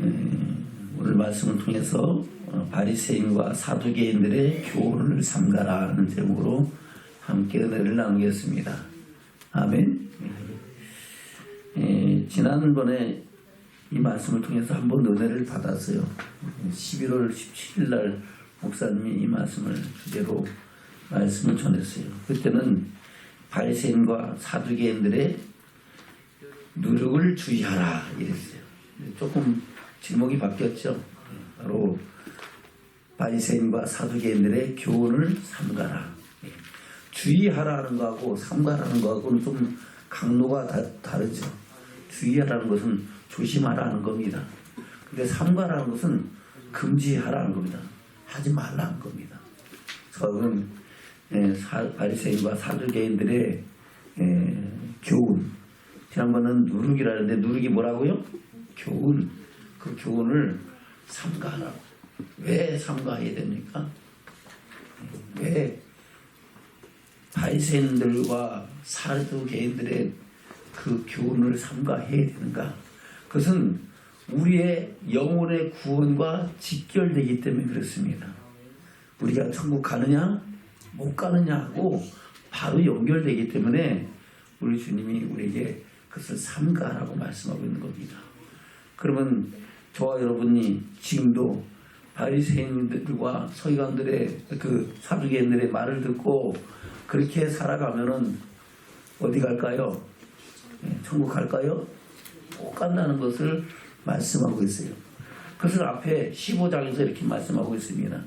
오늘 말씀을 통해서 바리새인과 사두개인들의 교훈을 삼가라 하는 제목으로 함께 은혜를 나누겠습니다. 아멘. 지난번에 이 말씀을 통해서 한번 은혜를 받았어요. 11월 17일 날 목사님이 이 말씀을 주제로 말씀을 전했어요. 그때는 바리새인과 사두개인들의 누룩을 주의하라 이랬어요. 조금 제목이 바뀌었죠. 바로 바리새인과 사두개인들의 교훈을 삼가라. 주의하라는 거하고 삼가라는 거하고는 좀 강도가 다르죠. 주의하라는 것은 조심하라는 겁니다. 근데 삼가라는 것은 금지하라는 겁니다. 하지 말라는 겁니다. 그건 바리새인과 사두개인들의 교훈. 지난번은 누룩이라는데 누룩이 뭐라고요? 교훈. 그 교훈을 삼가하라고. 왜 삼가해야 됩니까? 왜 바리새인들과 사두개인들의 그 교훈을 삼가해야 되는가? 그것은 우리의 영혼의 구원과 직결되기 때문에 그렇습니다. 우리가 천국 가느냐 못 가느냐 하고 바로 연결되기 때문에 우리 주님이 우리에게 그것을 삼가라고 말씀하고 있는 겁니다. 그러면 저와 여러분이 지금도 바리새인들과 서기관들의 그 사두개인들의 말을 듣고 그렇게 살아가면은 어디 갈까요? 천국 갈까요? 못 간다는 것을 말씀하고 있어요. 그것을 앞에 15장에서 이렇게 말씀하고 있습니다.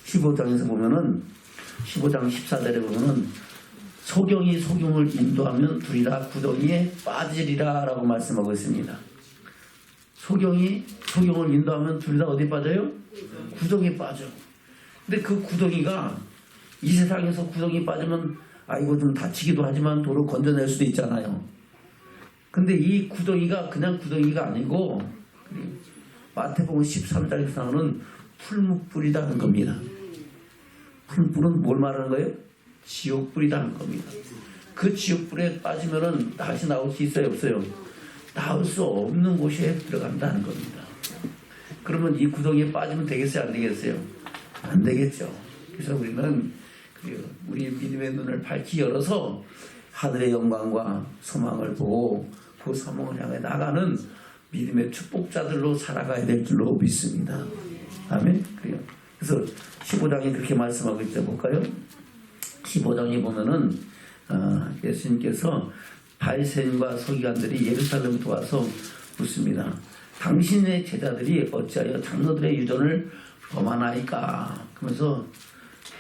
15장에서 보면은 15장 14절에 보면은 소경이 소경을 인도하면 둘이 다 구덩이에 빠지리라 라고 말씀하고 있습니다. 소경이 소경을 인도하면 둘이 다 어디 빠져요? 구덩이에 빠져. 근데 그 구덩이가 이 세상에서 구덩이 빠지면 아이고 좀 다치기도 하지만 도로 건져낼 수도 있잖아요. 근데 이 구덩이가 그냥 구덩이가 아니고 마태복음 13장에서 나오는 풀무불이라는 겁니다. 풀무불은 뭘 말하는 거예요? 지옥불이라는 겁니다. 그 지옥불에 빠지면은 다시 나올 수 있어요? 없어요? 나올 수 없는 곳에 들어간다는 겁니다. 그러면 이 구덩이에 빠지면 되겠어요? 안 되겠어요? 안 되겠죠. 그래서 우리는 우리 믿음의 눈을 밝히 열어서 하늘의 영광과 소망을 보고 그 소망을 향해 나가는 믿음의 축복자들로 살아가야 될 줄로 믿습니다. 아멘. 그래요. 그래서 15장이 그렇게 말씀하고 있죠. 볼까요? 15장에 보면은 예수님께서 바리새인과 서기관들이 예루살렘에 와서 묻습니다. 당신의 제자들이 어찌하여 장로들의 유전을 범하나이까? 그러면서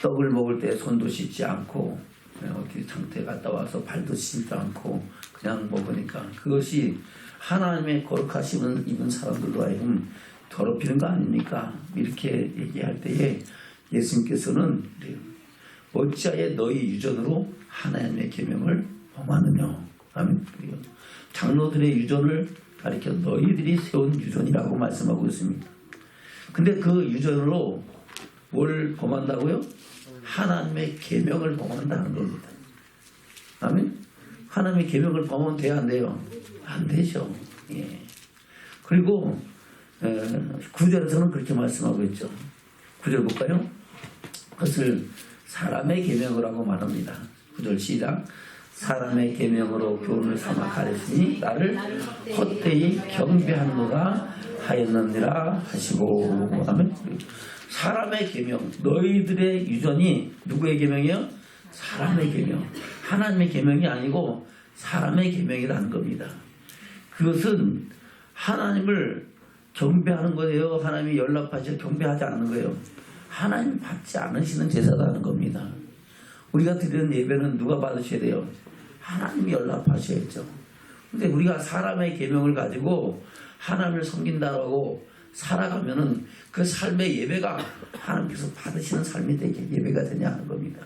떡을 먹을 때 손도 씻지 않고 어디 장터에 갔다 와서 발도 씻지 않고 그냥 먹으니까 그것이 하나님의 거룩하심을 입은 사람들로 하여금 더럽히는 거 아닙니까? 이렇게 얘기할 때에 예수님께서는 어찌하여 너희 유전으로 하나님의 계명을 범하느냐? 아멘. 장로들의 유전을 가리켜 너희들이 세운 유전이라고 말씀하고 있습니다. 근데 그 유전으로 뭘 범한다고요? 하나님의 계명을 범한다는 겁니다. 아멘. 하나님의 계명을 범하면 돼요, 안 돼요? 안 되죠. 예. 그리고 9절에서는 그렇게 말씀하고 있죠. 9절 볼까요? 그것을 사람의 계명이라고 말합니다. 9절 시작. 사람의 계명으로 교훈을 삼아 가르치니 나를 헛되이 경배하노라 하였느니라 하시고. 아멘. 사람의 계명, 너희들의 유전이 누구의 계명이에요? 사람의 계명. 하나님의 계명이 아니고 사람의 계명이라는 겁니다. 그것은 하나님을 경배하는 거예요? 하나님이 연락하셔 경배하지 않는 거예요? 하나님 받지 않으시는 제사라는 겁니다. 우리가 드리는 예배는 누가 받으셔야 돼요? 하나님이 연락하셔야죠. 근데 우리가 사람의 계명을 가지고 하나님을 섬긴다라고 살아가면은 그 삶의 예배가 하나님께서 받으시는 삶이 되게 예배가 되냐 하는 겁니다.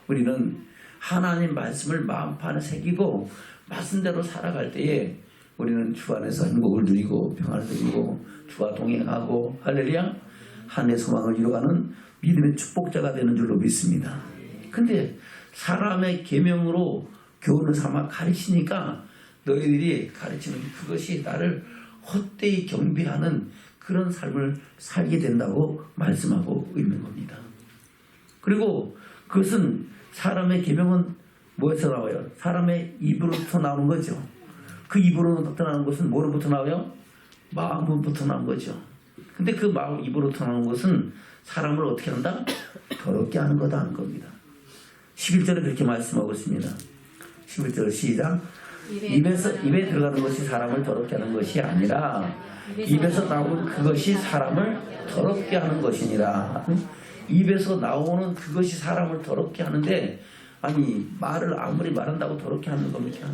우리는 하나님 말씀을 마음판에 새기고 말씀대로 살아갈 때에 우리는 주 안에서 행복을 누리고 평안을 누리고 주와 동행하고 할렐루야 한 해 소망을 이루어가는 믿음의 축복자가 되는 줄로 믿습니다. 근데 사람의 계명으로 교훈을 삼아 가르치니까 너희들이 가르치는 그것이 나를 헛되이 경배하는 그런 삶을 살게 된다고 말씀하고 있는 겁니다. 그리고 그것은 사람의 계명은 뭐에서 나와요? 사람의 입으로부터 나오는 거죠. 그 입으로부터 나오는 것은 뭐로부터 나와요? 마음으로부터 나오는 거죠. 근데 그 마음 입으로부터 나오는 것은 사람을 어떻게 한다? 더럽게 하는 거다 하는 겁니다. 11절에 그렇게 말씀하고 있습니다. 11절 시작. 입에 들어가는 것이 사람을 더럽게 하는 것이 아니라 입에서 나오는 그것이 사람을 더럽게 하는 것이니라. 입에서 나오는 그것이 사람을 더럽게 하는데, 아니 말을 아무리 말한다고 더럽게 하는 겁니까?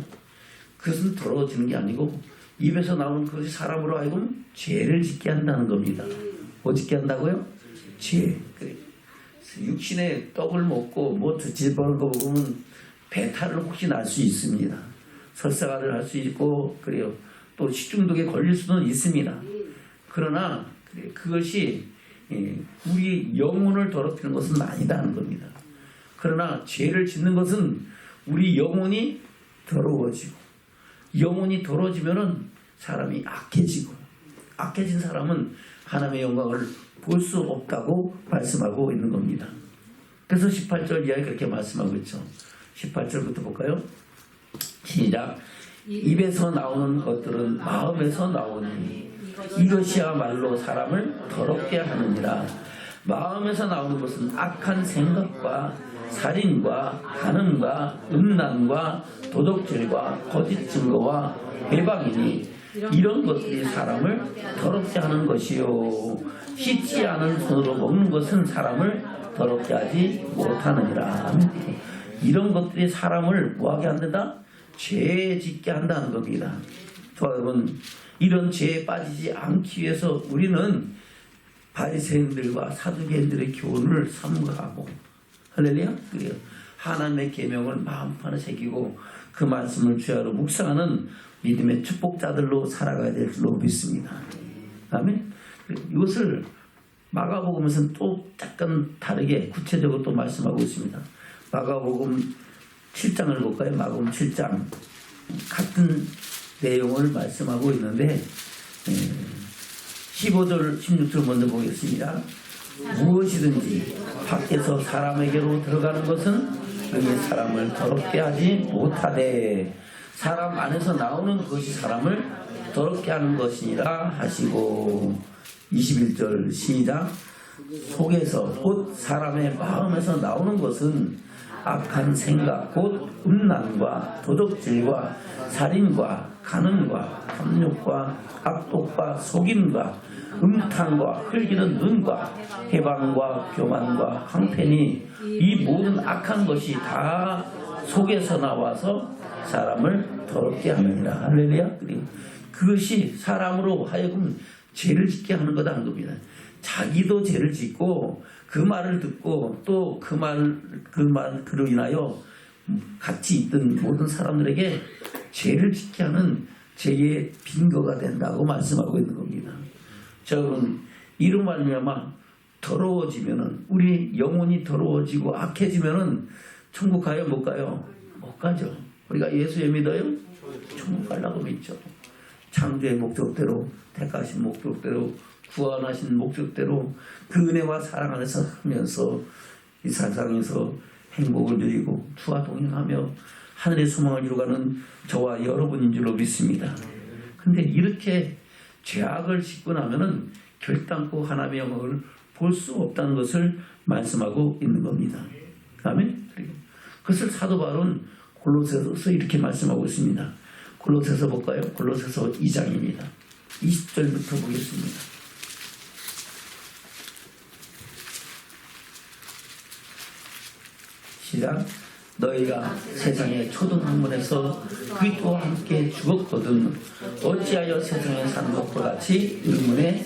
그것은 더러워지는 게 아니고 입에서 나오는 그것이 사람으로 하여금 죄를 짓게 한다는 겁니다. 뭐 짓게 한다고요? 죄. 그래. 육신의 떡을 먹고 뭐 집어넣은 거 먹으면 배탈을 혹시 날 수 있습니다. 설사를 할 수 있고, 그래요. 또 식중독에 걸릴 수는 있습니다. 그러나 그것이 우리 영혼을 더럽히는 것은 아니다는 겁니다. 그러나 죄를 짓는 것은 우리 영혼이 더러워지고, 영혼이 더러워지면은 사람이 악해지고, 악해진 사람은 하나님의 영광을 볼 수 없다고 말씀하고 있는 겁니다. 그래서 18절 이하에 그렇게 말씀하고 있죠. 18절부터 볼까요? 시작. 입에서 나오는 것들은 마음에서 나오니 이것이야말로 사람을 더럽게 하느니라. 마음에서 나오는 것은 악한 생각과 살인과 간음과 음란과 도덕질과 거짓 증거와 회방이니 이런 것들이 사람을 더럽게 하는 것이요, 씻지 않은 손으로 먹는 것은 사람을 더럽게 하지 못하느니라. 이런 것들이 사람을 뭐하게 한다? 죄에 짓게 한다는 겁니다. 여러분, 이런 죄에 빠지지 않기 위해서 우리는 바리새인들과 사두개인들의 교훈을 삼가하고, 할렐루야, 그래요. 하나님의 계명을 마음판에 새기고 그 말씀을 주야로 묵상하는 믿음의 축복자들로 살아가야 될 줄로 믿습니다. 아멘. 이것을 마가복음에서는 또 약간 다르게 구체적으로 또 말씀하고 있습니다. 마가복음 7장을 볼까요? 마가복음 7장 같은 내용을 말씀하고 있는데 15절 16절 먼저 보겠습니다. 무엇이든지 밖에서 사람에게로 들어가는 것은 그의 사람을 더럽게 하지 못하되 사람 안에서 나오는 것이 사람을 더럽게 하는 것이니라 하시고, 21절 시작. 속에서 곧 사람의 마음에서 나오는 것은 악한 생각 곧 음란과 도덕질과 살인과 간음과 탐욕과 악독과 속임과 음탕과 흘기는 눈과 해방과 교만과 항패니 이 모든 악한 것이 다 속에서 나와서 사람을 더럽게 하느니라. 할렐루야. 그것이 사람으로 하여금 죄를 짓게 하는 거다 하는 겁니다. 자기도 죄를 짓고 그 말을 듣고 또 그 말로 인하여 같이 있던 모든 사람들에게 죄를 짓게 하는 죄의 빈거가 된다고 말씀하고 있는 겁니다. 자, 여러분, 이로 말미암아 더러워지면은, 우리 영혼이 더러워지고 악해지면은 천국 가요? 못 가요? 못 가죠. 우리가 예수에 믿어요? 천국 가려고 믿죠. 창조의 목적대로, 택하신 목적대로, 구원하신 목적대로 그 은혜와 사랑 안에서 하면서 이 세상에서 행복을 누리고 주와 동행하며 하늘의 소망을 이루어가는 저와 여러분인 줄로 믿습니다. 근데 이렇게 죄악을 짓고 나면은 결단코 하나님의 영광을 볼 수 없다는 것을 말씀하고 있는 겁니다. 아멘. 그것을 사도 바울은 골로새서서 이렇게 말씀하고 있습니다. 골로새서 볼까요? 골로새서 2장입니다. 20절부터 보겠습니다. 시작. 너희가 세상의 초등학문에서 그리스도와 함께 죽었거든 어찌하여 세상에 사는 것과 같이 의문에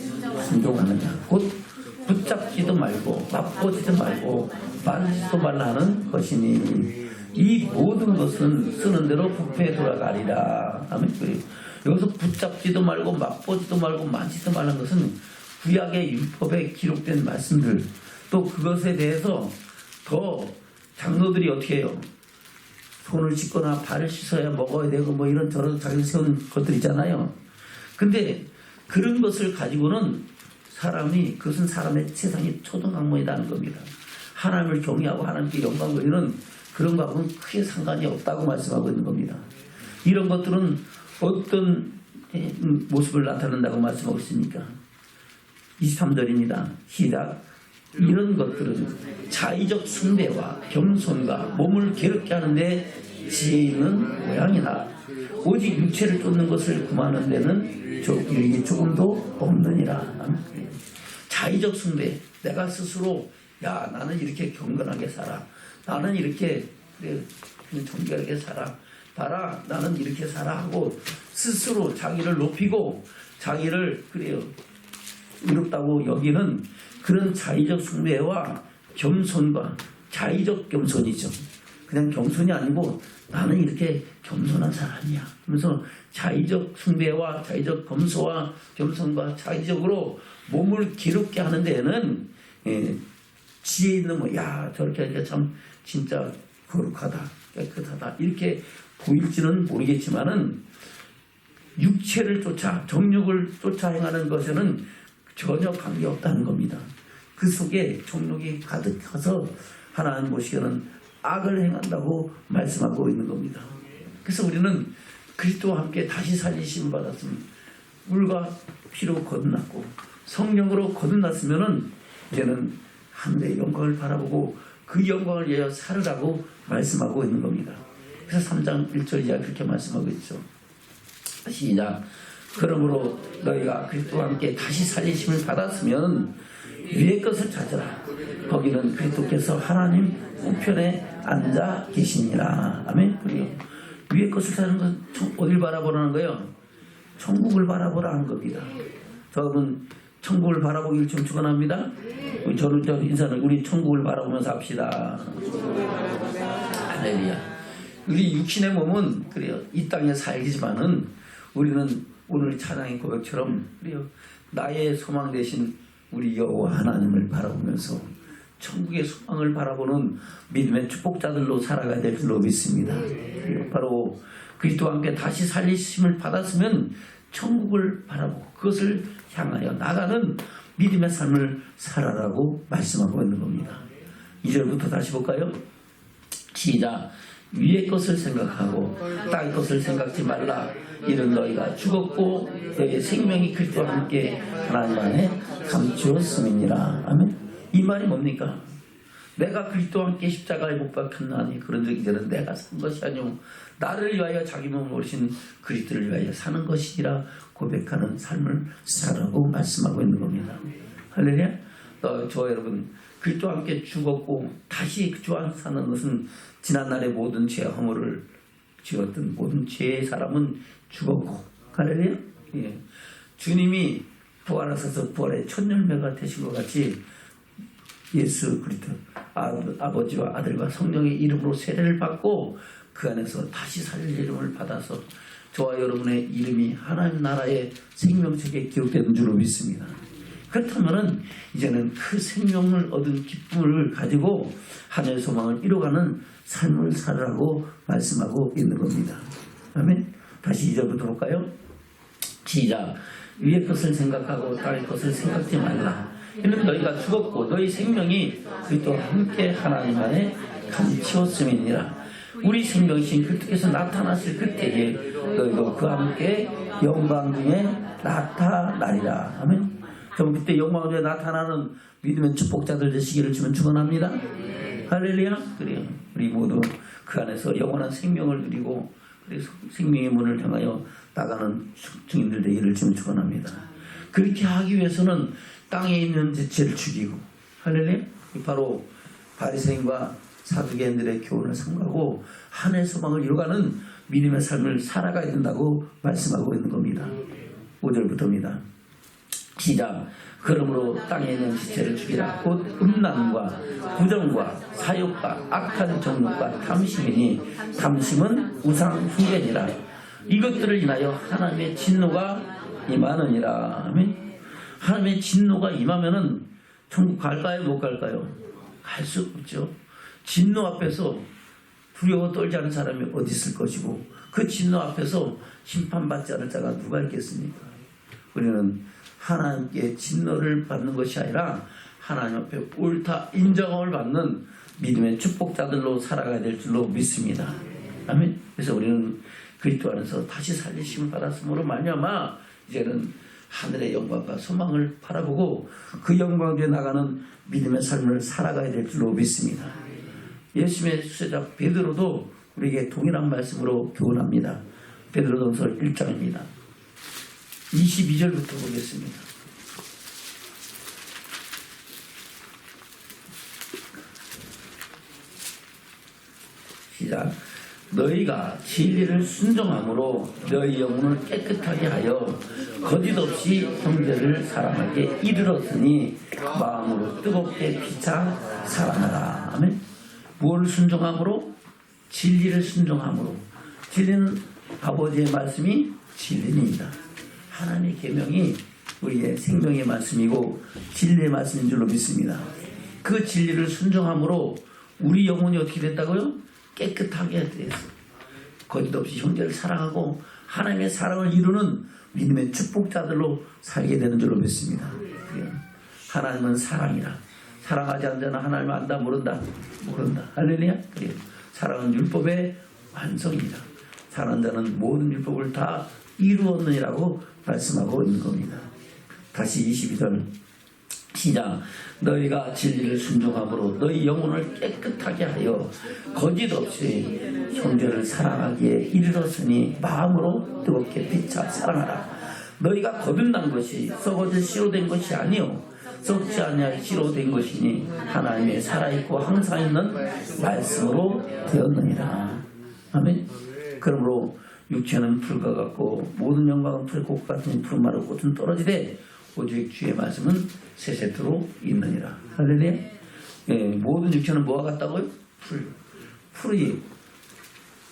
순종하느냐. 곧 붙잡지도 말고 맛보지도 말고 만지도 말라 하는 것이니 이 모든 것은 쓰는 대로 부패에 돌아가리라. 아멘. 여기서 붙잡지도 말고 맛보지도 말고 만지도 말라는 것은 구약의 율법에 기록된 말씀들, 또 그것에 대해서 더 장로들이 어떻게 해요? 손을 씻거나 발을 씻어야 먹어야 되고 뭐 이런 저런 자기 세운 것들 있잖아요. 근데 그런 것을 가지고는 사람이, 그것은 사람의 세상이 초등학문이라는 겁니다. 하나님을 경외하고 하나님께 영광 돌리는 그런 거하고는 크게 상관이 없다고 말씀하고 있는 겁니다. 이런 것들은 어떤 모습을 나타낸다고 말씀하고 있습니까? 23절입니다. 시작. 이런 것들은 자의적 숭배와 겸손과 몸을 괴롭게 하는데 지혜 있는 모양이나 오직 육체를 쫓는 것을 구하는 데는 유익이 조금도 없느니라. 자의적 숭배, 내가 스스로 야 나는 이렇게 경건하게 살아, 나는 이렇게 그래 정결하게 살아, 봐라 나는 이렇게 살아 하고 스스로 자기를 높이고 자기를 그래요 의롭다고 여기는 그런 자의적 숭배와 겸손과 자의적 겸손이죠. 그냥 겸손이 아니고 나는 이렇게 겸손한 사람이야. 그래서 자의적 숭배와 자의적 검소와 겸손과 자의적으로 몸을 기롭게 하는 데에는 지혜 있는 뭐 야 저렇게 하니까 참 진짜 거룩하다 깨끗하다 이렇게 보일지는 모르겠지만은 육체를 쫓아 정욕을 쫓아 행하는 것에는 전혀 관계없다는 겁니다. 그 속에 정욕이 가득해서 하나님 보시기에는 악을 행한다고 말씀하고 있는 겁니다. 그래서 우리는 그리스도와 함께 다시 살리심을 받았으면 물과 피로 거듭났고 성령으로 거듭났으면은 이제는 하늘의 영광을 바라보고 그 영광을 위하여 살으라고 말씀하고 있는 겁니다. 그래서 3장 1절 이하 그렇게 말씀하고 있죠. 시작. 그러므로 너희가 그리스도와 함께 다시 살리심을 받았으면 위의 것을 찾으라. 거기는 그리스도께서 하나님 우편에 앉아 계시니라. 아멘. 그리고 위의 것을 찾는 건 어딜 바라보라는 거예요? 천국을 바라보라는 겁니다. 여러분 천국을 바라보길 좀 축원합니다. 저는 저 인사는 우리 천국을 바라보면서 합시다. 할렐루야. 우리 육신의 몸은 그래요. 이 땅에 살기지만은 우리는 오늘 찬양의 고백처럼 그래요. 나의 소망 대신 우리 여호와 하나님을 바라보면서 천국의 소망을 바라보는 믿음의 축복자들로 살아가야 될 줄로 믿습니다. 바로 그리스도와 함께 다시 살리심을 받았으면 천국을 바라보고 그것을 향하여 나가는 믿음의 삶을 살아라고 말씀하고 있는 겁니다. 2절부터 다시 볼까요? 시작. 위의 것을 생각하고 땅의 것을 생각지 말라. 이는 너희가 죽었고 너희의 생명이 그리스도와 함께 하나님 안에 감추었음이니라. 아멘. 이 말이 뭡니까? 내가 그리스도와 함께 십자가에 못 박혔나니 그런즉 이제는 내가 산 것이 아니오 나를 위하여 자기 몸을 오신 그리스도를 위하여 사는 것이라 고백하는 삶을 살라고 말씀하고 있는 겁니다. 할렐루야. 저 여러분 그리스도와 함께 죽었고 다시 주와 사는 것은 지난날의 모든 죄와 허물을 지었던 모든 죄의 사람은 죽었고 할렐루야. 예. 주님이 부활하셔서 부활의 첫 열매가 되신 것 같이 예수 그리스도 아버지와 아들과 성령의 이름으로 세례를 받고 그 안에서 다시 살릴 이름을 받아서 저와 여러분의 이름이 하나님 나라의 생명책에 기록된 줄로 믿습니다. 그렇다면 이제는 그 생명을 얻은 기쁨을 가지고 하늘의 소망을 이뤄가는 삶을 살으라고 말씀하고 있는 겁니다. 아멘. 다시 2절부터 볼까요? 시작. 위의 것을 생각하고 땅의 것을 생각지 말라. 이는 너희가 죽었고 너희 생명이 그리스도와 함께 하나님 안에 감추었음이니라. 우리 생명이신 그리스도께서 나타나실 그때에 너희도 그와 함께 영광 중에 나타나리라. 아멘. 그럼 그때 영광 중에 나타나는 믿음의 축복자들 되시기를 주면 축원합니다. 할렐루야. 그래요. 우리 모두 그 안에서 영원한 생명을 누리고 그래서 생명의 문을 향하여 나가는 증인들 되기를 주면 축원합니다. 그렇게 하기 위해서는 땅에 있는 죄를 죽이고 할렐루야. 바로 바리새인과 사두개인들의 교훈을 삼가고 하늘의 소망을 이루어가는 믿음의 삶을 살아가야 된다고 말씀하고 있는 겁니다. 5절부터입니다. 시작. 그러므로 땅에 있는 지체를 죽이라. 곧 음란과 부정과 사욕과 악한 정욕과 탐심이니 탐심은 우상 숭배니라. 이것들을 인하여 하나님의 진노가 임하느니라. 아멘. 하나님의 진노가 임하면은 천국 갈까요? 못 갈까요? 갈 수 없죠. 진노 앞에서 두려워 떨지 않은 사람이 어디 있을 것이고 그 진노 앞에서 심판받지 않을 자가 누가 있겠습니까? 우리는 하나님께 진노를 받는 것이 아니라 하나님 앞에 옳다 인정을 받는 믿음의 축복자들로 살아가야 될 줄로 믿습니다. 아멘. 그래서 우리는 그리스도 안에서 다시 살리심을 받았으므로 말미암아 이제는 하늘의 영광과 소망을 바라보고 그 영광 뒤에 나가는 믿음의 삶을 살아가야 될 줄로 믿습니다. 예수님의 수제자 베드로도 우리에게 동일한 말씀으로 교훈합니다. 베드로전서 1장입니다. 22절부터 보겠습니다. 시작. 너희가 진리를 순종함으로 너희 영혼을 깨끗하게 하여 거짓 없이 형제를 사랑하게 이르렀으니 마음으로 뜨겁게 피차 사랑하라. 아멘. 무엇을 순종함으로? 진리를 순종함으로. 진리는 아버지의 말씀이 진리입니다. 하나님의 계명이 우리의 생명의 말씀이고 진리의 말씀인 줄로 믿습니다. 그 진리를 순종함으로 우리 영혼이 어떻게 됐다고요? 깨끗하게 됐어요. 거짓 없이 형제를 사랑하고 하나님의 사랑을 이루는 믿음의 축복자들로 살게 되는 줄로 믿습니다. 하나님은 사랑이라. 사랑하지 않는 자는 하나님을 안다 모른다. 할렐루야. 그래요. 사랑은 율법의 완성입니다. 사랑하는 자는 모든 율법을 다 이루었느니라고 말씀하고 있는 겁니다. 다시 22절 시작. 너희가 진리를 순종함으로 너희 영혼을 깨끗하게 하여 거짓 없이 형제를 사랑하기에 이르렀으니 마음으로 뜨겁게 피차 사랑하라. 너희가 거듭난 것이 썩어질 씨로 된 것이 아니요 썩지 아니할 씨로 된 것이니 하나님의 살아있고 항상 있는 말씀으로 되었느니라. 아멘. 그러므로 육체는 풀과 같고 모든 영광은 풀의 꽃 같은 푸른 마른 꽃은 떨어지되 오직 주의 말씀은 세세토록 있느니라. 할렐루야. 예, 모든 육체는 뭐와 같다고요? 풀이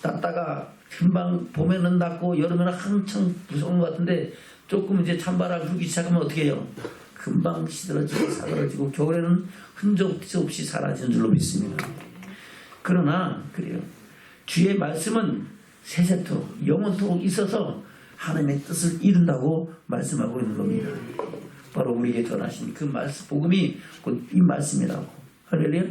땄다가 금방 봄에는 낫고 여름에는 한창 무서운 것 같은데 조금 이제 찬바람 불기 시작하면 어떻게 해요? 금방 시들어지고 사그러지고 겨울에는 흔적 없이 사라지는 줄로 믿습니다. 그러나 그래요. 주의 말씀은 세세토록 영원토록 있어서 하나님의 뜻을 이룬다고 말씀하고 있는 겁니다. 바로 우리에게 전하신 그 말씀, 복음이 곧 이 말씀이라고. 할렐루야.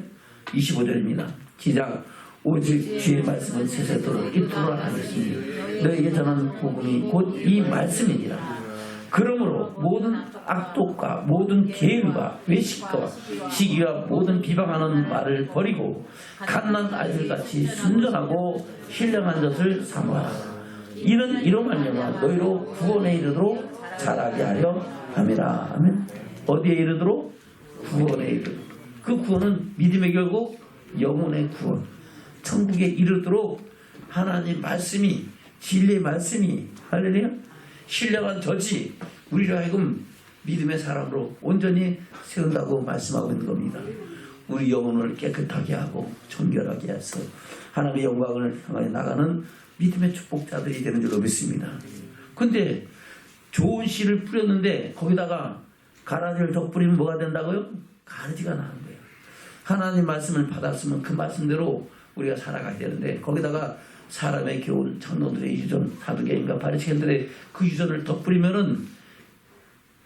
25절입니다. 시작. 오직 주의 말씀은 세세토록 있도록 하겠으니 너에게 전하는 복음이 곧 이 말씀이니라. 그러므로 모든 악독과 모든 계율과 외식과 시기와 모든 비방하는 말을 버리고 갓난 아이들같이 순전하고 신령한 것을 삼아라. 이는 이로 말미암아 너희로 구원에 이르도록 자라게 하려 함이라. 아멘. 어디에 이르도록? 구원에 이르도록. 그 구원은 믿음의 결국 영혼의 구원. 천국에 이르도록 하나님 말씀이 진리의 말씀이 할렐루야 신령한 덫이 우리를 하여금 믿음의 사람으로 온전히 세운다고 말씀하고 있는 겁니다. 우리 영혼을 깨끗하게 하고 정결하게 해서 하나님의 영광을 향해 나가는 믿음의 축복자들이 되는 줄로 믿습니다. 근데 좋은 씨를 뿌렸는데 거기다가 가라지를 덧뿌리면 뭐가 된다고요? 가라지가 나는 거예요. 하나님 말씀을 받았으면 그 말씀대로 우리가 살아가야 되는데 거기다가 사람의 교훈, 장로들의 유전, 사두개인과 바리새인들의 그 유전을 덧뿌리면은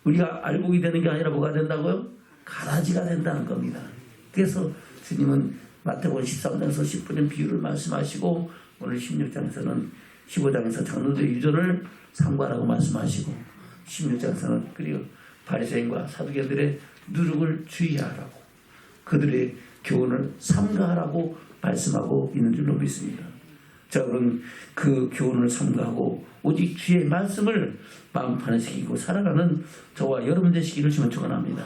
우리가 알곡이 되는 게 아니라 뭐가 된다고요? 가라지가 된다는 겁니다. 그래서 주님은 마태복음 13장에서 씨 뿌린 비유를 말씀하시고 오늘 16장에서는 15장에서 장로들의 유전을 삼가라고 말씀하시고 16장에서는 그리고 바리새인과 사두개인들의 누룩을 주의하라고 그들의 교훈을 삼가하라고 말씀하고 있는 줄로 믿습니다. 자, 그럼 그 교훈을 삼가하고 오직 주의 말씀을 마음판에 새기고 살아가는 저와 여러분 되시기를 주면 축원합니다.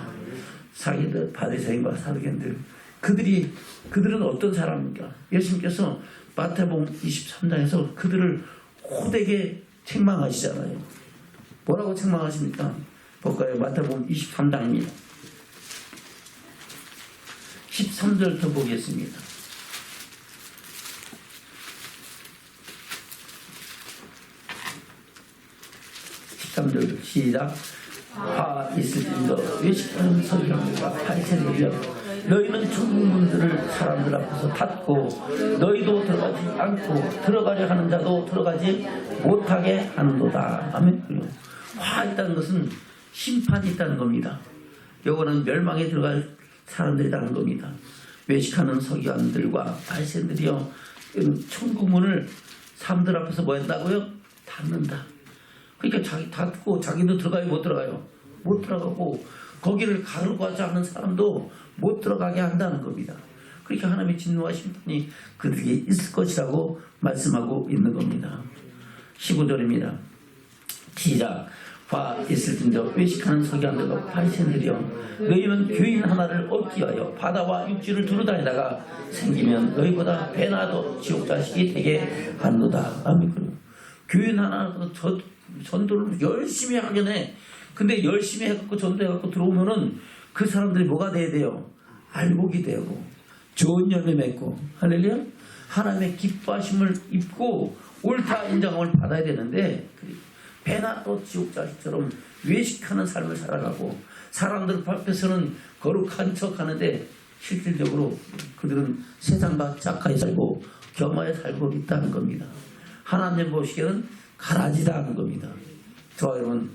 사기들, 바리새인과 사두개인들 그들은 어떤 사람입니까? 예수님께서 마태복음 23장에서 그들을 호되게 책망하시잖아요. 뭐라고 책망하십니까? 볼까요? 마태복음 23장입니다. 13절부터 보겠습니다. 13절 시작. 화 있을진도 외식하는 서기관들과 바리새인들이여 너희는 중문들을 사람들 앞에서 닫고 너희도 들어가지 않고 들어가려 하는 자도 들어가지 못하게 하는도다. 아멘. 화 있다는 것은 심판이 있다는 겁니다. 요거는 멸망에 들어갈 사람들이라는 겁니다. 외식하는 서기관들과 바리새인들이요, 천국문을 사람들 앞에서 뭐 한다고요? 닫는다. 그러니까 자기 닫고 자기도 들어가요, 못 들어가요? 못 들어가고 거기를 가려고 하지 않는 사람도 못 들어가게 한다는 겁니다. 그러니까 하나님의 진노와 심판이 그들에게 있을 것이라고 말씀하고 있는 겁니다. 15절입니다. 시작. 화 있을진저 외식하는 서기관들과 바리새인들이여, 너희는 교인 하나를 얻기 위하여 바다와 육지를 두루다니다가 생기면 너희보다 배나 더 지옥 자식이 되게 하노다. 아멘. 교인 하나 전도를 열심히 하긴 해. 근데 열심히 해갖고 전도해갖고 들어오면은 그 사람들이 뭐가 돼야 돼요? 알곡이 되고 좋은 열매 맺고, 할렐루야, 하나님의 기뻐하심을 입고 옳다 인정함을 받아야 되는데, 배나 또 지옥 자식처럼 외식하는 삶을 살아가고 사람들 앞에서는 거룩한 척 하는데 실질적으로 그들은 세상과 짝하게 살고 겸하에 살고 있다는 겁니다. 하나님 보시기에는 가라지다 하는 겁니다. 저와 여러분,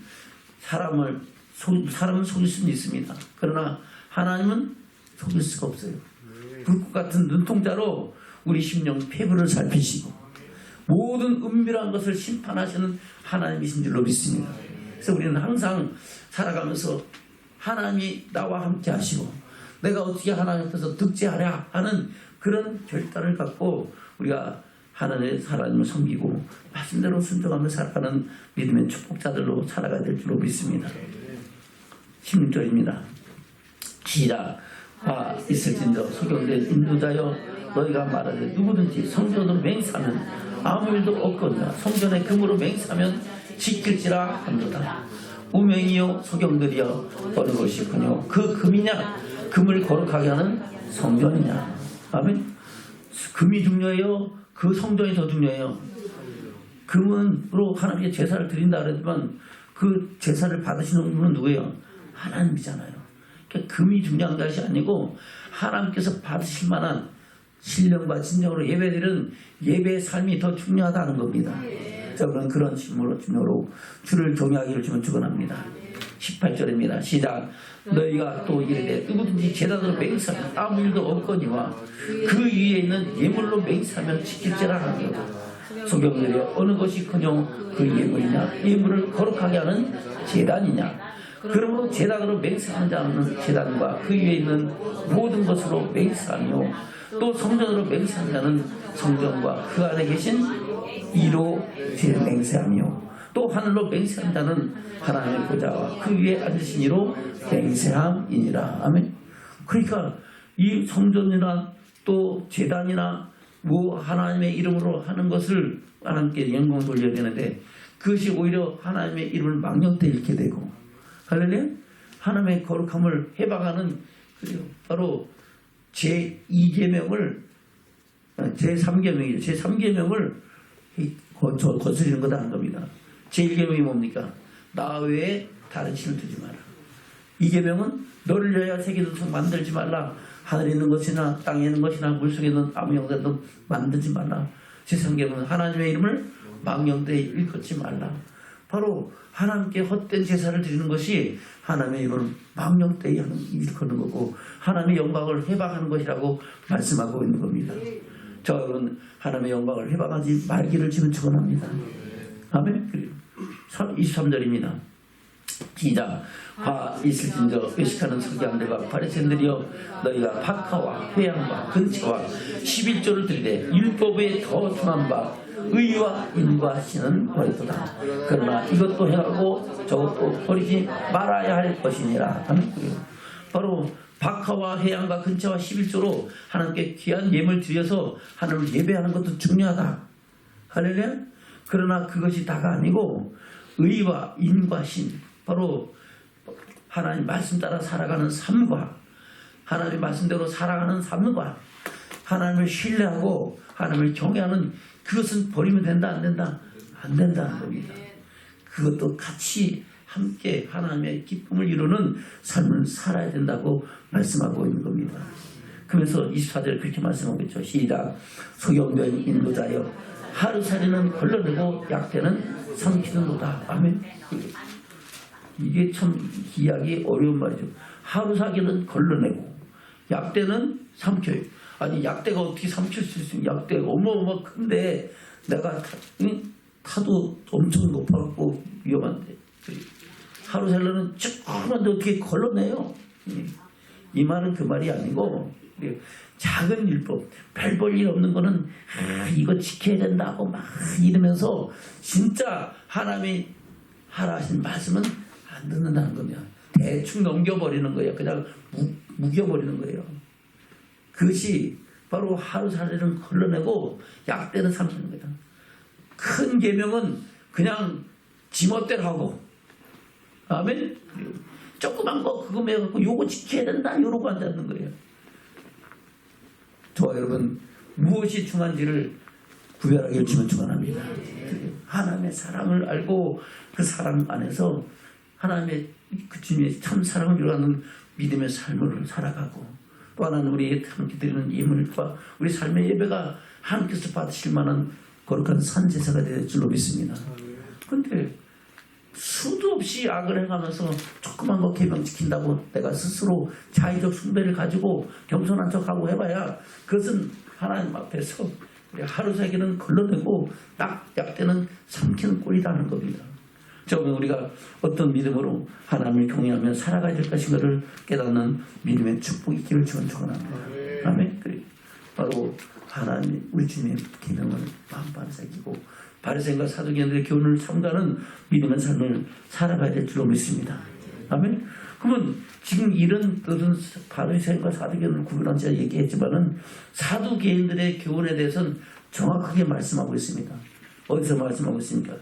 사람은 속일 수는 있습니다. 그러나 하나님은 속일 수가 없어요. 불꽃 같은 눈동자로 우리 심령 폐부를 살피시고 모든 은밀한 것을 심판하시는 하나님이신 줄로 믿습니다. 그래서 우리는 항상 살아가면서 하나님이 나와 함께 하시고 내가 어떻게 하나님 앞에서 득제하랴 하는 그런 결단을 갖고 우리가 하나님을 섬기고 말씀대로 순종하며 살아가는 믿음의 축복자들로 살아가야 될 줄로 믿습니다. 16절입니다. 시작. 화 있을진저 소경된 인도자여, 너희가 말하되 누구든지 성전으로 맹세하면 아무 일도 없거니와 성전의 금으로 맹세하면 지킬지라 한도다. 우명이요 소경들이여, 어느 것이군요. 그 금이냐? 금을 거룩하게 하는 성전이냐? 아멘. 금이 중요해요? 그 성전이 더 중요해요? 금으로 하나님께 제사를 드린다 그랬지만 그 제사를 받으시는 분은 누구예요? 하나님이잖아요. 그러니까 금이 중요한 것이 아니고 하나님께서 받으실 만한 신령과 진정으로 예배드리는 예배의 삶이 더 중요하다는 겁니다. 저는 그런 심으로 주를 경외하기를 주면 축원합니다. 18절입니다. 시작. 너희가 또 이르되 누구든지 제단으로 맹세하면 아무 일도 없거니와 그 위에 있는 예물로 맹세하면 지킬지라 하는 것. 소경들이 어느 것이 그냥 그 예물이냐? 예물을 거룩하게 하는 제단이냐? 그러므로 제단으로 맹세하는 자는 제단과 그 위에 있는 모든 것으로 맹세하며 또 성전으로 맹세하는 자는 성전과 그 안에 계신 이로 맹세하며 또 하늘로 맹세하는 자는 하나님의 보좌와 그 위에 앉으신 이로 맹세함이니라. 아멘. 그러니까 이 성전이나 또 제단이나 뭐 하나님의 이름으로 하는 것을 하나님께 영광을 돌려야 되는데 그것이 오히려 하나님의 이름을 망령되이 잃게 되고, 할렐루야, 하나님의 거룩함을 해방하는 바로 제2계명을 제3계명이죠. 제3계명을 거스리는 거다 하는 겁니다. 제1계명이 뭡니까? 나 외에 다른 신을 두지 마라. 2계명은 너를 위하여 새기는 성 만들지 말라. 하늘에 있는 것이나 땅에 있는 것이나 물속에 있는 아무 영상도 만들지 말라. 제3계명은 하나님의 이름을 망령되이 일컫지 말라. 바로 하나님께 헛된 제사를 드리는 것이 하나님의 이름을 망령되이 일컫는 거고 하나님의 영광을 해방하는 것이라고 말씀하고 있는 겁니다. 저는 하나님의 영광을 해방하지 말기를 지금 축원합니다. 아멘. 23절입니다. 시작. 화 있을진저 외식하는 서기관들과 바리새인들이여, 너희가 박하와 회양과 근처와 11조를 들이되 율법에 더 중한 바 의와 인과 신은 버리도다. 그러나 이것도 행하고 저것도 버리지 말아야 할 것이니라. 바로 박하와 회양과 근처와 11조로 하나님께 귀한 예물 드려서 하나님을 예배하는 것도 중요하다. 할렐루야. 그러나 그것이 다가 아니고 의와 인과 신, 바로 하나님 말씀 따라 살아가는 삶과 하나님 말씀대로 살아가는 삶과 하나님을 신뢰하고 하나님을 경외하는 그것은 버리면 된다 안 된다? 안 된다는 겁니다. 그것도 같이 함께 하나님의 기쁨을 이루는 삶을 살아야 된다고 말씀하고 있는 겁니다. 그러면서 24절 그렇게 말씀하고 있죠. 시작. 소경된 인도자여, 하루살이는 걸러내고 약대는 삼키는도다. 아멘. 이게 참 이해하기 어려운 말이죠. 하루 사기는 걸러내고 약대는 삼켜요. 아니 약대가 어떻게 삼킬 수 있습니까? 약대가 어마어마 큰데 내가 타도 엄청 높아갖고 위험한데 하루 살려는 조그만데 어떻게 걸러내요? 이 말은 그 말이 아니고 작은 율법, 별 볼 일 없는 거는 이거 지켜야 된다고 막 이러면서 진짜 하나님이 하라 하신 말씀은 안 듣는다는 거냐. 대충 넘겨버리는 거예요. 그냥 묵여버리는 거예요. 그것이 바로 하루 살이는 걸러내고 약대는 삼키는 거예요. 큰 계명은 그냥 지멋대로 하고, 아멘. 조그만 거 그거 매갖고 요거 지켜야 된다 이러고 앉는 거예요. 저와 여러분 무엇이 중요한지를 구별하기를 주면 축원합니다. 하나님의 사랑을 알고 그 사랑 안에서 하나님의 그 주님의 참 사랑을 이루는 믿음의 삶을 살아가고 또 하나는 우리 함께 드리는 예물과 우리 삶의 예배가 하나님께서 받으실 만한 거룩한 산제사가 될 줄로 믿습니다. 그런데 수도 없이 악을 행하면서 조그만 거 계명 지킨다고 내가 스스로 자의적 숭배를 가지고 겸손한 척하고 해봐야 그것은 하나님 앞에서 하루 살기는 걸러내고 약대는 삼키는 꼴이라는 겁니다. 저는 우리가 어떤 믿음으로 하나님을 경외하며 살아가야 될 것인가를 깨닫는 믿음의 축복이 있기를 축원합니다. 아멘. 바로 하나님 우리 주님의 계명을 만반히 새기고 바리새인과 사두개인들의 교훈을 삼가는 믿음의 삶을 살아가야 될 줄로 믿습니다. 아멘. 그러면 지금 이런 바리새인과 사두개인을 구분한 제가 얘기했지만은 사두개인들의 교훈에 대해서는 정확하게 말씀하고 있습니다. 어디서 말씀하고 있습니까?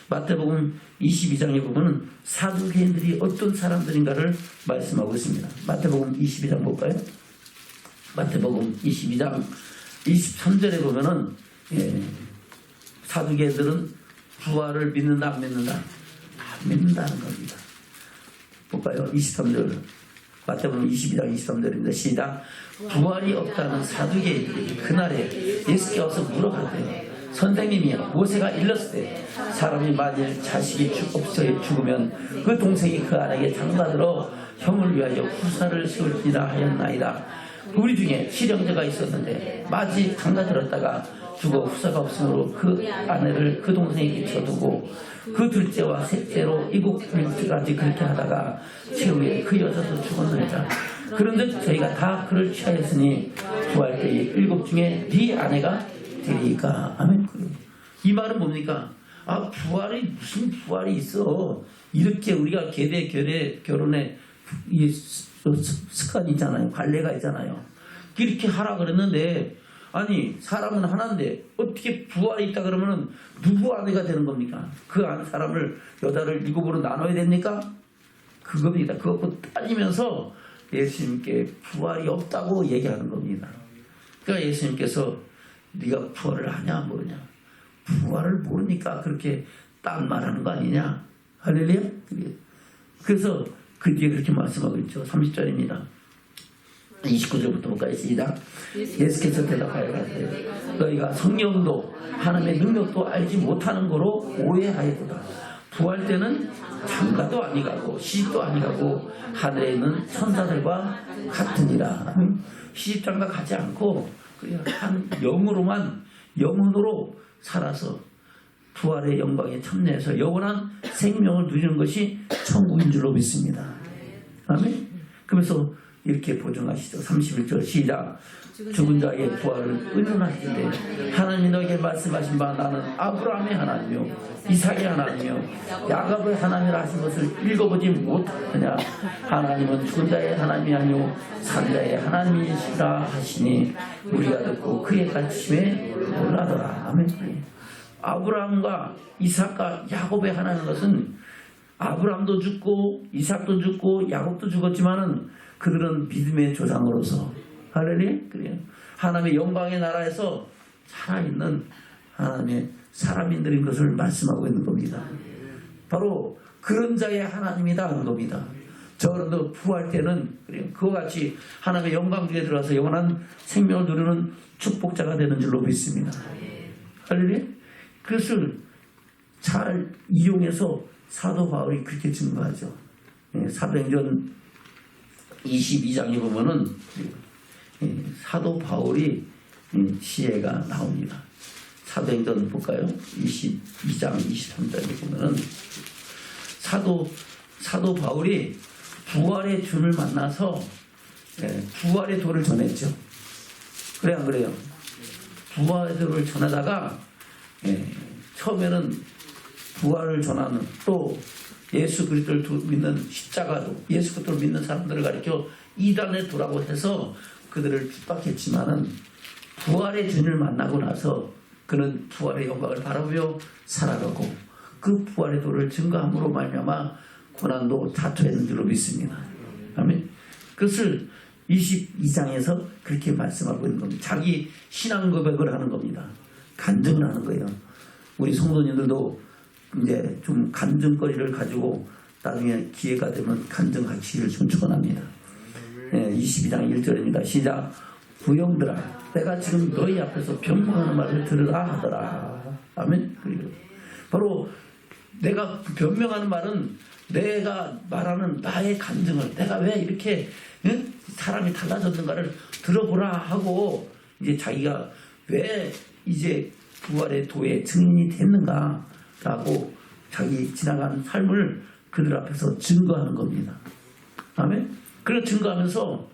마태복음 22장에 보면은 사두개인들이 어떤 사람들인가를 말씀하고 있습니다. 마태복음 22장 볼까요? 마태복음 22장 23절에 보면은 사두개인들은 부활을 믿는다 안 믿는다? 안 믿는다는 겁니다. 볼까요? 23절 마태복음 22장 23절입니다. 시작. 부활이 없다는 사두개인들이 그날에 예수께 와서 물어가되 선생님이여 모세가 일렀을 때 사람이 만일 자식이 없어 죽으면 그 동생이 그 아내에게 장가들어 형을 위하여 후사를 세울지라 하였나이다. 우리 중에 실형제가 있었는데 마치 장가들었다가 죽어 후사가 없으므로 그 아내를 그 동생에게 쳐두고 그 둘째와 셋째로 이국까지 그렇게 하다가 최후에 그 여자도 죽었느니라. 그런데 저희가 다 그를 취하였으니 부활 때에 일곱 중에 네 아내가 되리까. 아멘. 이 말은 뭡니까? 아 부활이 무슨 부활이 있어. 이렇게 우리가 계대 결혼에 이 습관이 있잖아요. 관례가 있잖아요. 이렇게 하라 그랬는데 아니 사람은 하나인데 어떻게 부활이 있다 그러면은 누구 아내가 되는 겁니까? 그 사람을 여자를 일곱으로 나눠야 됩니까? 그겁니다. 그것도 따지면서 예수님께 부활이 없다고 얘기하는 겁니다. 그러니까 예수님께서 네가 부활을 하냐 모르냐? 부활을 모르니까 그렇게 딴 말하는 거 아니냐? 할렐루야? 그래서 그 뒤에 그렇게 말씀하고 있죠. 30절입니다. 29절부터 볼까요? 시작. 예수께서 대답하여 가시되 너희가 성령도 하나님의 능력도 알지 못하는 거로 오해하였도다. 부활 때는 장가도 아니가고 시집도 아니가고 하늘에 있는 천사들과 같으니라. 시집장가 가지 않고 그냥 한 영으로만 영혼으로 살아서 부활의 영광에 참여해서 영원한 생명을 누리는 것이 천국인 줄로 믿습니다. 아멘. 그래서 이렇게 보증하시죠. 31절 시작. 죽은 자의 부활을 의논하시되 하나님이 너에게 말씀하신 바 나는 아브라함의 하나님이요 이삭의 하나님이요 야곱의 하나님이라 하신 것을 읽어보지 못하느냐. 하나님은 죽은 자의 하나님이 아니요 산 자의 하나님이시라 하시니 우리가 듣고 그의 가르침에 놀라더라. 아멘. 아브라함과 이삭과 야곱의 하나님인 것은 아브라함도 죽고 이삭도 죽고 야곱도 죽었지만은 그들은 믿음의 조상으로서 할렐루야. 그래요. 하나님의 영광의 나라에서 살아있는 하나님의 사람인들인 것을 말씀하고 있는 겁니다. 바로 그런 자의 하나님이다 하는 겁니다. 저런도 부활 때는 그와 같이 하나님의 영광 중에 들어가서 영원한 생명을 누리는 축복자가 되는 줄로 믿습니다. 할렐루야. 그것을 잘 이용해서 사도 바울이 그렇게 증거하죠. 사도행전 22장에 보면은 사도 바울이 지혜가 나옵니다. 사도행전 볼까요? 22장 23절에 보면은 사도 바울이 부활의 주를 만나서 부활의 도를 전했죠. 그래 안 그래요? 부활의 도를 전하다가 처음에는 부활을 전하는 또 예수 그리스도를 믿는 십자가도 예수 그리스도를 믿는 사람들을 가리켜 이단의 도라고 해서 그들을 핍박했지만은 부활의 주를 만나고 나서 그는 부활의 영광을 바라보며 살아가고 그 부활의 도를 증거함으로 말미암아 고난도 자초했는 줄로 믿습니다. 아멘. 그것을 22장에서 그렇게 말씀하고 있는 겁니다. 자기 신앙 고백을 하는 겁니다. 간증을 하는 거예요. 우리 성도님들도 이제 좀 간증거리를 가지고 나중에 기회가 되면 간증하시기를 좀 축원합니다. 22장 1절입니다. 시작. 부형들아, 내가 지금 너희 앞에서 변명하는 말을 들으라 하더라. 아멘. 그리고 바로 내가 변명하는 말은 내가 말하는 나의 간증을 내가 왜 이렇게 사람이 달라졌는가를 들어보라 하고 이제 자기가 왜 이제 부활의 도에 증인이 됐는가라고 자기 지나간 삶을 그들 앞에서 증거하는 겁니다. 아멘. 그걸 증거하면서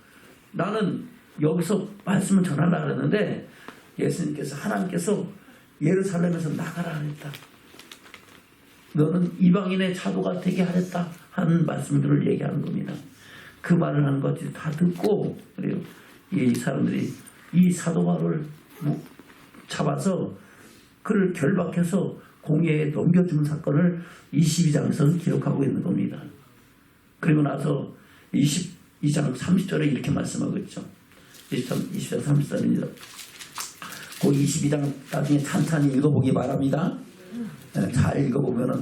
나는 여기서 말씀을 전하려고 했는데 예수님께서 하나님께서 예루살렘에서 나가라 하랬다. 너는 이방인의 차도가 되게 하랬다 하는 말씀들을 얘기하는 겁니다. 그 말을 하는 것들이 다 듣고 그래요. 이 사람들이 이 사도 바울을 잡아서 그를 결박해서 공회에 넘겨주는 사건을 22장에서 기록하고 있는 겁니다. 그리고 나서 22장 30절에 이렇게 말씀하고 있죠. 22장 30절입니다. 그 22장 나중에 찬찬히 읽어보기 바랍니다. 잘 읽어보면은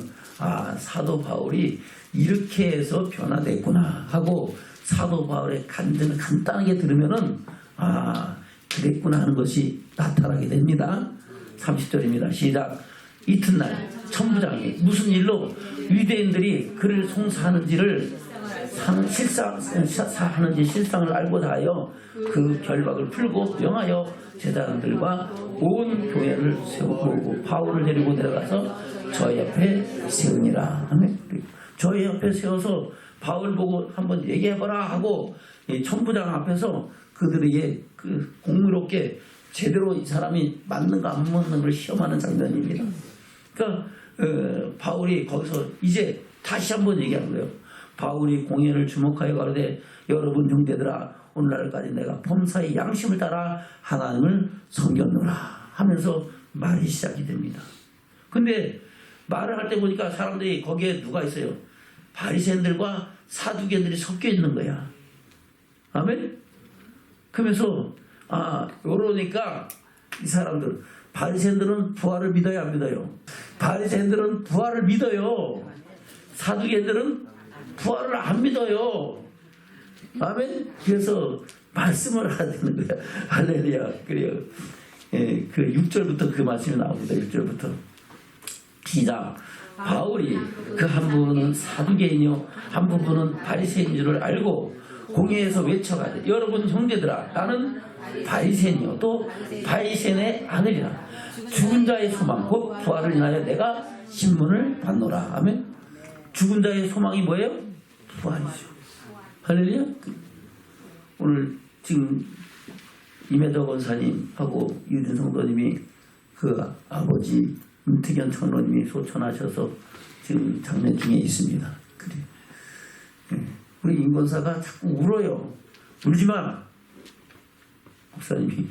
사도 바울이 이렇게 해서 변화됐구나 하고 사도 바울의 간증을 간단하게 들으면은 그랬구나 하는 것이 나타나게 됩니다. 30절입니다. 시작. 이튿날 천부장이 무슨 일로 유대인들이 그를 송사하는지를 실상을 알고자 하여 그 결박을 풀고 명하여 제자들과 온 교회를 세우고 바울을 데리고 내려가서 저 옆에 세우니라. 저희 옆에 세워서 바울 보고 한번 얘기해봐라 하고 천부장 앞에서 그들에게 그 공의롭게 제대로 이 사람이 맞는가 안 맞는 걸 시험하는 장면입니다. 그러니까 바울이 거기서 이제 다시 한번 얘기하는 거예요. 바울이 공회를 주목하여 가로되 여러분 형제들아 오늘날까지 내가 범사의 양심을 따라 하나님을 섬겼노라 하면서 말이 시작이 됩니다. 근데 말을 할 때 보니까 사람들이 거기에 누가 있어요? 바리새인들과 사두개인들이 섞여 있는 거야. 아멘? 그러면서 요러니까 이 사람들 바리새인들은 부활을 믿어요 안 믿어요? 바리새인들은 부활을 믿어요. 사두개인들은 부활을 안 믿어요. 아멘? 그래서 말씀을 해야 되는 거야. 할렐루야. 그래요. 그 6절부터 그 말씀이 나옵니다. 6절부터. 시작. 바울이 그 한 부분은 사두개인이요 한 부분은 바리새인인 줄을 알고 공회에서 외쳐가되 여러분 형제들아 나는 바리새인이요 또 바리새인의 아들이라 죽은 자의 소망 곧 부활을 인하여 내가 신문을 받노라. 아멘. 죽은 자의 소망이 뭐예요? 부활이죠. 할렐루야. 오늘 지금 임혜덕 원사님하고 유진 성도님이 그 아버지 임태견 장로님이 소천하셔서 지금 장례 중에 있습니다. 그래. 우리 임 권사가 자꾸 울어요. 울지마. 목사님이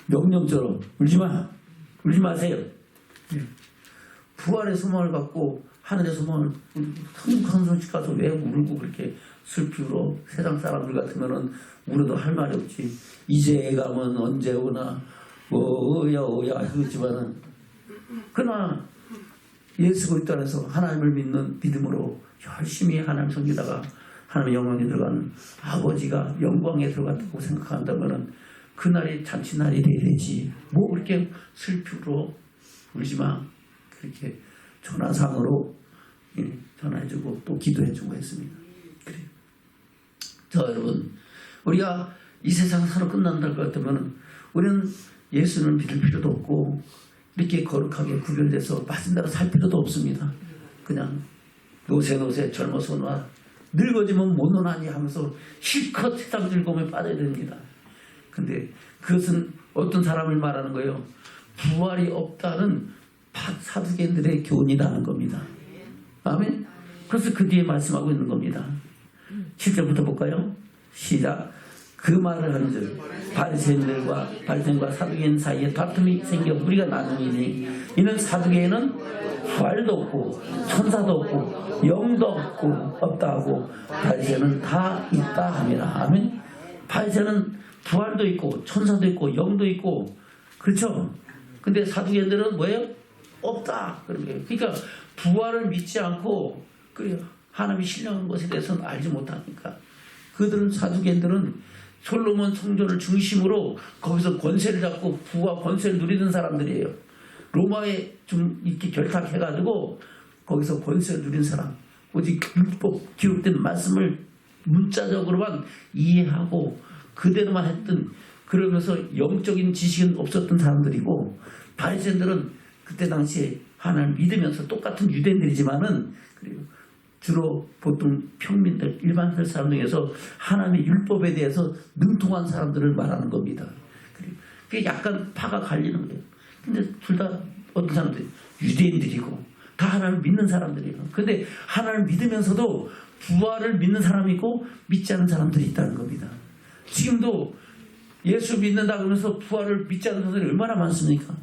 명령처럼 울지마. 울지 마세요. 부활의 소망을 갖고 하늘의 소망을 한국한 소식 가서 왜 울고 그렇게 슬피 울어. 세상 사람들 같으면은 울어도 할 말이 없지. 이제 가면 언제 오나 오야 하지만은 그러나 예수 그리스도 안에서 하나님을 믿는 믿음으로 열심히 하나님 섬기다가 하나님의 영광에 들어가는 아버지가 영광에 들어갔다고 생각한다면은 그날이 잔치날이 되야지. 뭐 그렇게 슬피 울어. 울지마. 그렇게 전화상으로 전화해주고 또 기도해주고 했습니다. 그래요. 자, 여러분, 우리가 이 세상 살아 끝난다고 것 같으면 우리는 예수는 믿을 필요도 없고 이렇게 거룩하게 구별돼서 빠진 대로 살 필요도 없습니다. 그냥 노세 젊어서 놔 늙어지면 못 노나니 하면서 실컷 세상 즐거움에 빠져야 됩니다. 근데 그것은 어떤 사람을 말하는 거예요? 부활이 없다는 사두개인들의 교훈이라는 겁니다. 아멘. 그래서 그 뒤에 말씀하고 있는 겁니다. 7절부터 볼까요? 시작. 그 말을 하는 줄 바리새인과 사두개인 사이에 다툼이 생겨 무리가 나누니 이는 사두개인은 부활도 없고 천사도 없고 영도 없다 하고 바리새인은 다 있다 함이라. 아멘. 바리새인은 부활도 있고 천사도 있고 영도 있고 그렇죠. 근데 사두개인들은 뭐예요? 없다 그런 거예요. 그러니까 부활을 믿지 않고 그래요. 하나님이 신령한 것에 대해서는 알지 못하니까 그들은 사두개인들은 솔로몬 성전을 중심으로 거기서 권세를 잡고 부와 권세를 누리는 사람들이에요. 로마에 좀 이렇게 결탁해가지고 거기서 권세를 누린 사람, 오직 율법 기록된 말씀을 문자적으로만 이해하고 그대로만 했던, 그러면서 영적인 지식은 없었던 사람들이고, 바리새인들은 그때 당시에 하나님을 믿으면서 똑같은 유대인들이지만은 그리고 주로 보통 평민들, 일반들 사람 중에서 하나님의 율법에 대해서 능통한 사람들을 말하는 겁니다. 그게 약간 파가 갈리는 거예요. 근데 둘 다 어떤 사람들, 유대인들이고 다 하나님을 믿는 사람들이에요. 근데 하나님을 믿으면서도 부활을 믿는 사람이 있고 믿지 않는 사람들이 있다는 겁니다. 지금도 예수 믿는다 그러면서 부활을 믿지 않는 사람들이 얼마나 많습니까?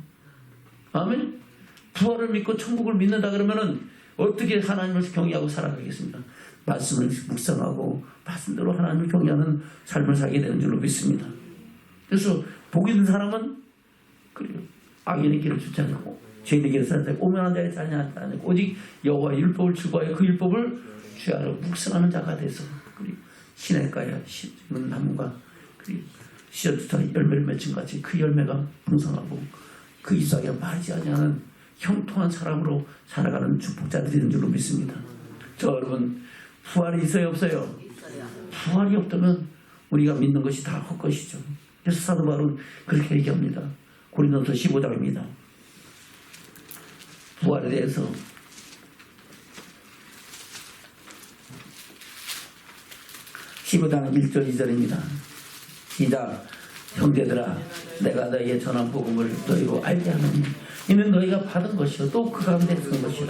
아멘? 부활을 믿고 천국을 믿는다 그러면은 어떻게 하나님을 경외하고 살아가겠습니까? 말씀을 묵상하고 말씀대로 하나님을 경외하는 삶을 살게 되는 줄로 믿습니다. 그래서 복 있는 사람은 그래요. 악인의 길을 쫓지 않고 죄인의 길을 살지 않고 오만한 자의 자녀 않고 오직 여호와의 율법을 추구하여 그 율법을 주야로 묵상하는 자가 돼서 그리고 시냇가에 심은 나무가 씨앗부터 열매를 맺힌 같이 그 열매가 풍성하고 그 이삭에 마르지 아니하는 형통한 사람으로 살아가는 축복자들이 되는 줄로 믿습니다. 저 여러분, 부활이 있어요 없어요? 부활이 없다면 우리가 믿는 것이 다 헛것이죠. 그래서 사도 바울은 그렇게 얘기합니다. 고린도서 15장입니다. 부활에 대해서 15장 1절 2절입니다. 시작. 형제들아, 내가 너희의 전한 복음을 너희로 알게 하노니 이는 너희가 받은 것이요 또 그 가운데 쓴 것이요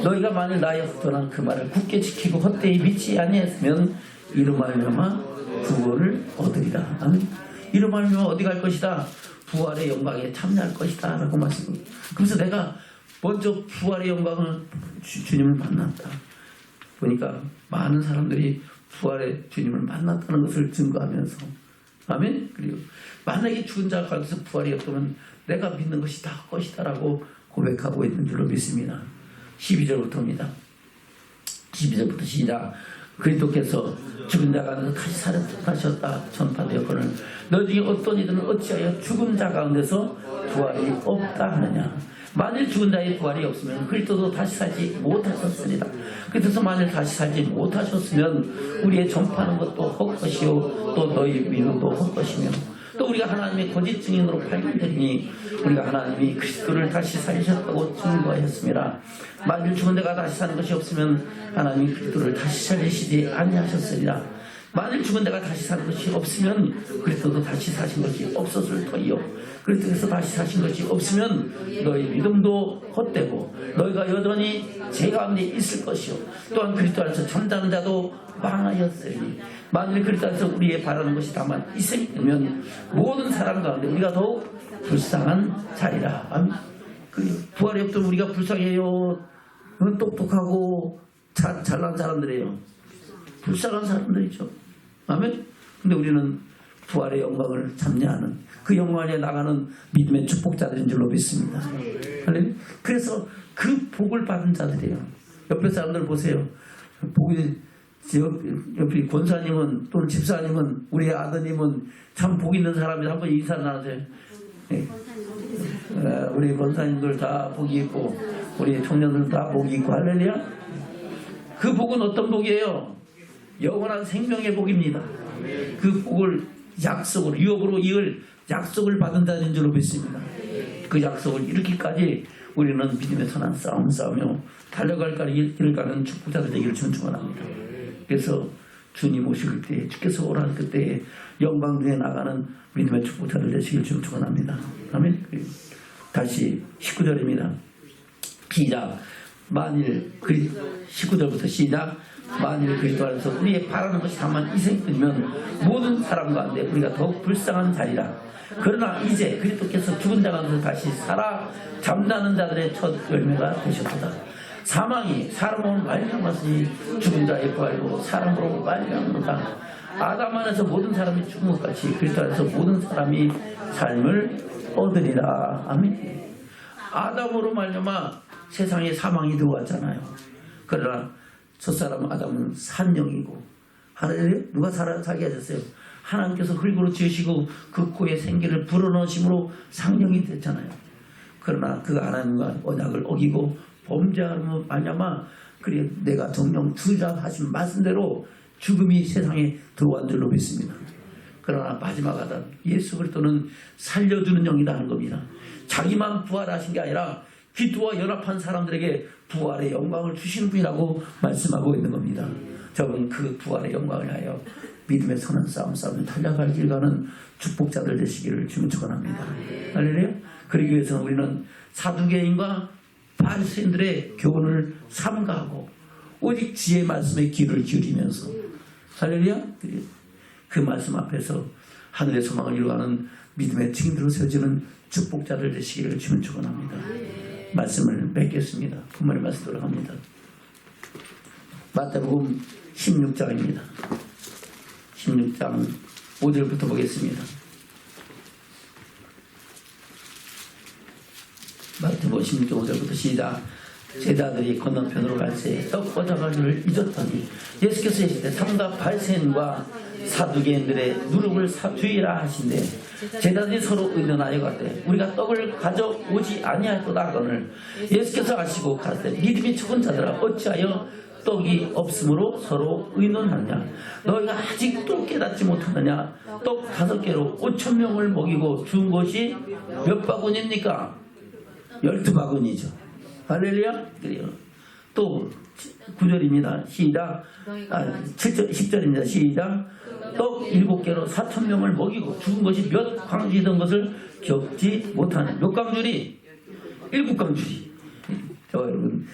너희가 만일 나의 전한 그 말을 굳게 지키고 헛되이 믿지 아니했으면 이로 말미암아 구원을 얻으리라. 아멘. 이로 말미암아 어디 갈 것이다? 부활의 영광에 참여할 것이다 라고 말씀합니다. 그래서 내가 먼저 부활의 영광을 주님을 만났다. 보니까 많은 사람들이 부활의 주님을 만났다는 것을 증거하면서 아멘. 그리고 만약에 죽은 자 가운데서 부활이 없다면 내가 믿는 것이 다 것이다 라고 고백하고 있는 줄로 믿습니다. 12절부터입니다. 12절부터 시작. 그리스도께서 죽은 자 가운데서 다시 살아나셨다 전파되었거늘 너 중에 어떤 이들은 어찌하여 죽은 자 가운데서 부활이 없다 하느냐. 만일 죽은 자의 부활이 없으면 그리스도도 다시 살지 못하셨습니다. 그래서 만일 다시 살지 못하셨으면 우리의 전파하는 것도 헛것이요 또 너희 믿음도 헛것이며 또 우리가 하나님의 거짓 증인으로 발견되니 우리가 하나님이 그리스도를 다시 살리셨다고 증거하였습니다. 만일 죽은 자가 다시 사는 것이 없으면 하나님이 그리스도를 다시 살리시지 아니하셨으리라. 만일 죽은 자가 다시 사는 것이 없으면 그리스도도 다시 사신 것이 없었을 터이요 그리스도께서 다시 사신 것이 없으면 너희 믿음도 헛되고 너희가 여전히 죄 가운데 있을 것이요 또한 그리스도 안에서 잠자는 자도 망하였으니 만일 그리스도 안에서 우리의 바라는 것이 다만 있으면 모든 사람 가운데 우리가 더욱 불쌍한 자리라. 아멘. 부활이 없던 우리가 불쌍해요. 똑똑하고 잘난 사람들이에요. 불쌍한 사람들이죠. 아멘. 근데 우리는 부활의 영광을 참여하는 그 영광에 나가는 믿음의 축복자들인 줄로 믿습니다. 그래서 그 복을 받은 자들이에요. 옆에 사람들 보세요. 복이 옆에 권사님은 또는 집사님은 우리 아드님은 참 복 있는 사람이 한번 인사 나누세요. 네. 우리 권사님들 다 복이 있고 우리 청년들 다 복이 있고 할렐루야. 그 복은 어떤 복이에요? 영원한 생명의 복입니다. 그 복을 약속으로 유업으로 이을 약속을 받은 자인 줄로 믿습니다. 그 약속을 이렇게까지 우리는 믿음의 선한 싸움 싸우며 달려갈 길을 가는 축복자들 되기를 주는 축원합니다. 그래서 주님 오실 때 주께서 오라 그때 영광 중에 나가는 믿음의 축복자들 되시길 주는 축원합니다. 아멘. 다시 19절입니다. 시작. 만일 19절부터 시작. 만일 그리스도 안에서 우리의 바라는 것이 다만 희생뿐이면 모든 사람 가운데 우리가 더욱 불쌍한 자리라. 그러나 이제 그리스도께서 죽은 자 가운데서 다시 살아 잠자는 자들의 첫 열매가 되셨도다. 사망이 사람으로 말미암았으니 죽은 자의 부활도 사람으로 말미암는다. 아담 안에서 모든 사람이 죽은 것 같이 그리스도 안에서 모든 사람이 삶을 얻으리라. 아멘. 아담으로 말미암아 세상에 사망이 들어왔잖아요. 그러나 첫사람 아담은 산영이고 하나님 누가 살게 하셨어요? 하나님께서 흙으로 지으시고 그 코에 생기를 불어넣으심으로 상령이 됐잖아요. 그러나 그 하나님과 언약을 어기고 범죄하면 말미암아 그래 내가 정령 주장하신 말씀대로 죽음이 세상에 들어온 줄로 믿습니다. 그러나 마지막 아담 예수 그리스도는 살려주는 영이다 하는 겁니다. 자기만 부활하신 게 아니라 그리스도와 연합한 사람들에게 부활의 영광을 주시는 분이라고 말씀하고 있는 겁니다. 저는 그 부활의 영광을 하여 믿음의 선한 싸움 싸우며 달려갈 길 가는 축복자들 되시기를 주님 축원합니다. 할렐루야. 그러기 위해서는 우리는 사두개인과 바리새인들의 교훈을 삼가하고 오직 지혜의 말씀에 귀를 기울이면서 할렐루야. 그 말씀 앞에서 하늘의 소망을 이루어가는 믿음의 증인으로 세워지는 축복자들 되시기를 주님 축원합니다. 말씀을 맺겠습니다. 본문의 말씀 돌아갑니다. 마태복음 16장입니다. 16장 5절부터 보겠습니다. 마태복음 16장 5절부터 시작. 제자들이 건너편으로 갈 때 떡 꽂아가기를 잊었더니 예수께서 이르시되 삼가 바리새인과 사두개인들의 누룩을 주의라 하신대. 제자들이 서로 의논하여 가되 우리가 떡을 가져오지 아니하였도다 하거늘 예수께서 아시고 가시되 믿음이 적은 자들아 어찌하여 떡이 없으므로 서로 의논하느냐. 너희가 아직도 깨닫지 못하느냐. 떡 5개로 5,000명을 먹이고 준 것이 몇 바구니입니까? 12바구니죠. 할렐루야. 그래요. 또 9절입니다. 시작. 7절, 10절입니다. 시작. 떡 7개로 4,000명을 먹이고 죽은 것이 몇 광주이던 것을 겪지 못하는 몇 광주리? 7광주리. 저 여러분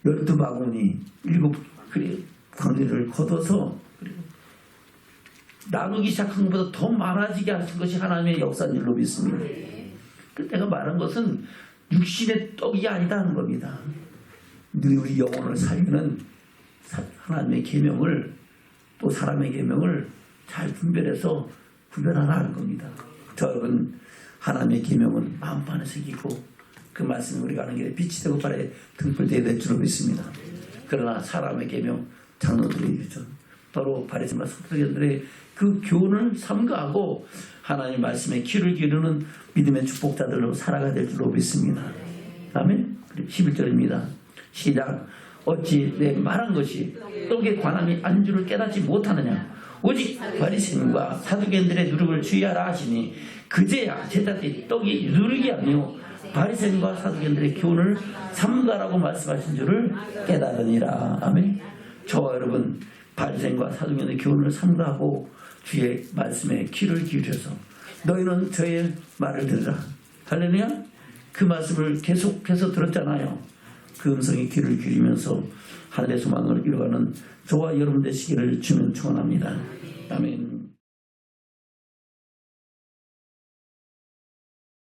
12바구니 7광주리를 걷어서 나누기 시작한 것보다 더 많아지게 하신 것이 하나님의 역사인 줄로 믿습니다. 내가 말한 것은 육신의 떡이 아니다는 겁니다. 우리 영혼을 살리는 하나님의 계명을 또 사람의 계명을 잘 분별해서 구별하라는 겁니다. 여러분 하나님의 계명은 마음판에 새기고 그 말씀이 우리가 가는 길에 빛이 되고 발에 등불되어야 될 줄로 믿습니다. 그러나 사람의 계명 장로들의 유전 바로 바리새인과 서두개인들의 그 교훈을 삼가하고 하나님 말씀에 귀를 기르는 믿음의 축복자들로 살아가야 될 줄로 믿습니다. 아멘. 11절입니다. 시작. 어찌 내 말한 것이 떡에 관함이 아닌 줄을 깨닫지 못하느냐. 오직 바리새인과 사두개인들의 누룩을 주의하라 하시니 그제야 제자들이 떡이 누룩이 아니요 바리새인과 사두개인들의 교훈을 삼가라고 말씀하신 줄을 깨달으니라. 아멘. 저와 여러분 바리새인과 사두개인의 교훈을 삼가하고 주의 말씀에 귀를 기울여서 너희는 저의 말을 들으라. 할렐루야. 그 말씀을 계속해서 들었잖아요. 그 음성에 귀를 기울이면서 하늘의 소망을 이루어가는 저와 여러분 되시기를 주님 축원합니다. 아멘.